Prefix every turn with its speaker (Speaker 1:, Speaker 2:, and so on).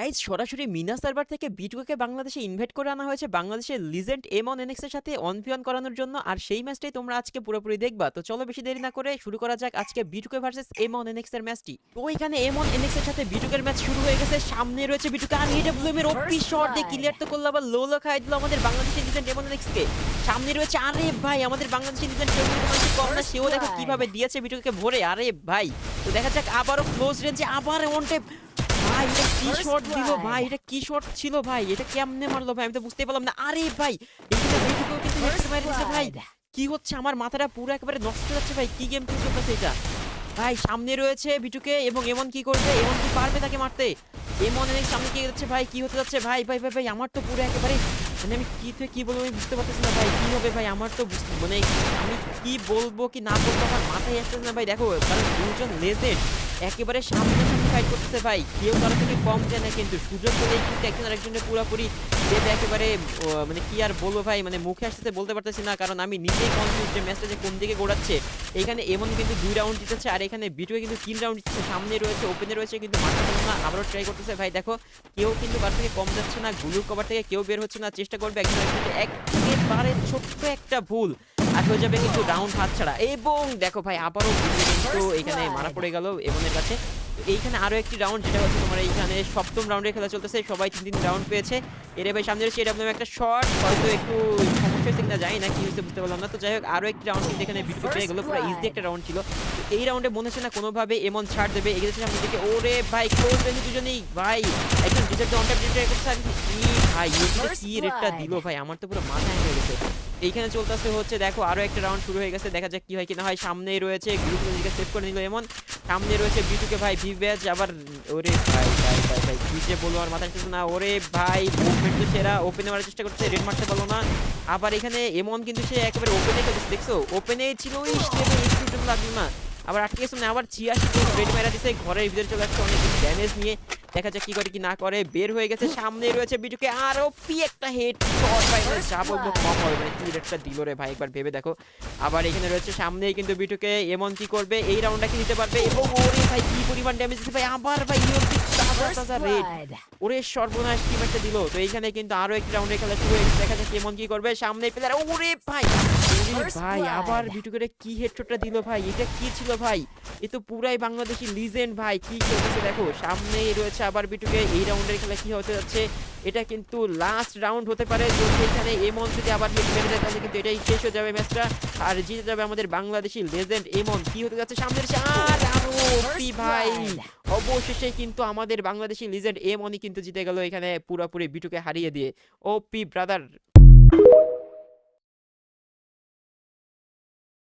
Speaker 1: Guys সরাসরি Mina server থেকে বিটুকে বাংলাদেশে ইনভাইট করে আনা হয়েছে বাংলাদেশের লিজেন্ড এমন এনএক্স এর সাথে অন ভি অন করানোর জন্য। আর সেই ম্যাচটাই তোমরা আজকে পুরোপুরি দেখবা। তো চলো বেশি দেরি না করে শুরু করা যাক আজকে বিটুকে ভার্সেস এমন এনএক্স এর ম্যাচটি। তো এখানে এমন এনএক্স এর সাথে বিটুকের ম্যাচ শুরু হয়ে গেছে। সামনে রয়েছে বিটুকে আর এডব্লিউএম এর ওপি শট দিয়ে ক্লিয়ার তো করলো, আবার লো লো খাই দিল আমাদের বাংলাদেশের লিজেন্ড এমন এনএক্স কে। সামনে রয়েছে আরে ভাই আমাদের বাংলাদেশের লিজেন্ড কম না, সেও দেখো কিভাবে দিয়েছে বিটুকে ভরে। আরে ভাই তো দেখা যাক আবারও ক্লোজ রেঞ্জে আবার ওয়ান ট্যাপ। ভাই এটা কি শট দিল ভাই, এটা কি শট ছিল ভাই, এটা কেমনে মারলো ভাই আমি তো বুঝতে পারলাম না। আরে ভাই এখানে বিটুকেও কিন্তু হেডশট মেরে দিয়েছে ভাই। কি হচ্ছে আমার মাথাটা পুরো একেবারে নষ্ট হয়ে যাচ্ছে ভাই, কি গেম প্লে চলতেছে এটা ভাই। সামনে রয়েছে বিটুকে এবং এমন কি করবে, এমন কি পারবে তাকে মারতে? এমন অনেক সামনে কি যাচ্ছে ভাই, কি হতে যাচ্ছে ভাই ভাই ভাই ভাই আমার তো পুরো একেবারে মানে আমি কি থেকে কি বলবো আমি বুঝতে পারতেছি না ভাই, কি হবে ভাই আমার তো মানে আমি কি বলবো কি না বলবো আমার মাথায় আসতেছে না ভাই। দেখো কারণ দুজন লেজেন্ড একেবারে সামনাসামনি ফাইট করতেছে ভাই, কেউ কারো থেকে কম যায় না, কিন্তু সুযোগ পেলেই কিন্তু একজন আরেকজনের পুরোপুরি দেবে একেবারে। মানে কি আর বলবো ভাই, মানে মুখে আসতে বলতে পারতেছি না, কারণ আমি নিজেই কনফিউজ যে ম্যাচটা যে কোন দিকে গোড়াচ্ছে। এখানে এমন কিন্তু 2 রাউন্ড জিতেছে আর এখানে বিটুয়ে কিন্তু 3 রাউন্ড জিতেছে। সামনে রয়েছে ওপেনে রয়েছে কিন্তু মারতে পারলো না, আবারও ট্রাই করতেছে ভাই। দেখো কেউ কিন্তু কার থেকে কম যাচ্ছে না, গুলুর কভার থেকে কেউ বের হচ্ছে না, চেষ্টা করবে একজন আরেকজনকে, একেবারে ছোট্ট একটা ভুল আর হয়ে যাবে কিন্তু রাউন্ড হাতছাড়া। এবং দেখো ভাই আবারও কিন্তু এখানে মারা পড়ে গেল এমনের কাছে। এইখানে আরো একটি রাউন্ড যেটা হচ্ছে তোমার এইখানে সপ্তম রাউন্ডের খেলা চলতেছে, সবাই 3 রাউন্ড পেয়েছে। এর ভাই সামনে রয়েছে এডব্লিউএম একটা শট, হয়তো একটু সমস্যা হচ্ছে কিনা জানি না, কি হয়েছে বুঝতে পারলাম না। তো যাই হোক আরো একটি রাউন্ড কিন্তু এখানে বিটুকে পেয়ে গেল, পুরো ইজি একটা রাউন্ড ছিল। এই রাউন্ডে মনে হচ্ছে না কোনোভাবে এমন ছাড় দেবে, এগিয়েছে সামনের দিকে। ওরে ভাই ক্লোজ রেঞ্জ দুজনেই ভাই, একজন ডিজার্ভ অন ট্যাপ ট্রাই করছে আর কি ভাই ইউটিতে কি রেটটা দিল ভাই, আমার তো পুরো মাথা হ্যাং হয়ে গেছে। এইখানে চলতেছে হচ্ছে দেখো আরো একটা রাউন্ড শুরু হয়ে গেছে, দেখা যাক কি হয় কিনা হয়। সামনেই রয়েছে গ্রুপের দিকে সেভ করে নিল এমন, সামনে রয়েছে বিটুকে ভাই ভিভ্যাজ আবার। ওরে ভাই ভাই ভাই ভাই কি যে বলবো আমার মাথায় আসছে না। ওরে ভাই মুভমেন্ট তো সেরা, ওপেনে মারার চেষ্টা করছে, রেড মারতে পারলো না। আবার এখানে এমন কিন্তু সে একেবারে ওপেনে খেলছে, দেখছো ওপেনে ছিল একটু লাগলো না, আবার আটকে গেছে না, আবার 86 রেড মারা দিছে, ঘরের ভিতরে চলে যাচ্ছে অনেক কিছু ড্যামেজ নিয়ে। দেখা যাক কি করে কি না করে, বের হয়ে গেছে। সামনে রয়েছে বিটুকে আর ওপি একটা হেড শট ভাই, মানে যা বলবো কম হবে, মানে কি রেডটা দিল রে ভাই একবার ভেবে দেখো। আবার এখানে রয়েছে সামনেই কিন্তু বিটুকে এমন কি করবে, এই রাউন্ডটা কি নিতে পারবে? এবং ওরে ভাই কি পরিমাণ ড্যামেজ দিছে ভাই, আবার ভাই তাজা রেড, ওরে সর্বনাশ কি একটা দিল। তো এইখানে কিন্তু আরো একটি রাউন্ডের খেলা শুরু হয়ে গেছে, দেখা যাক এমন কি করবে। সামনে প্লেয়ার ওরে ভাই, ওরে ভাই আবার বিটুকে কি হেডশটটা দিল ভাই, এটা কি ছিল ভাই? এ তো পুরাই বাংলাদেশি লিজেন্ড ভাই, কি খেলতেছে দেখো। সামনেই রয়েছে আবার বিটুকে, এই রাউন্ডের খেলা কি হতে যাচ্ছে? এটা কিন্তু লাস্ট রাউন্ড হতে পারে, যদি এখানে এমন যদি আবার হিট মেরে দেয় তাহলে কিন্তু এটাই শেষ হয়ে যাবে ম্যাচটা, আর জিতে যাবে আমাদের বাংলাদেশি লেজেন্ড এমন। কি হতে যাচ্ছে সামনে আর আরো ভাই, অবশেষে কিন্তু আমাদের বাংলাদেশি লিজেন্ড এমনই কিন্তু জিতে গেল এখানে পুরোপুরি বিটুকে হারিয়ে দিয়ে। ওপি ব্রাদার।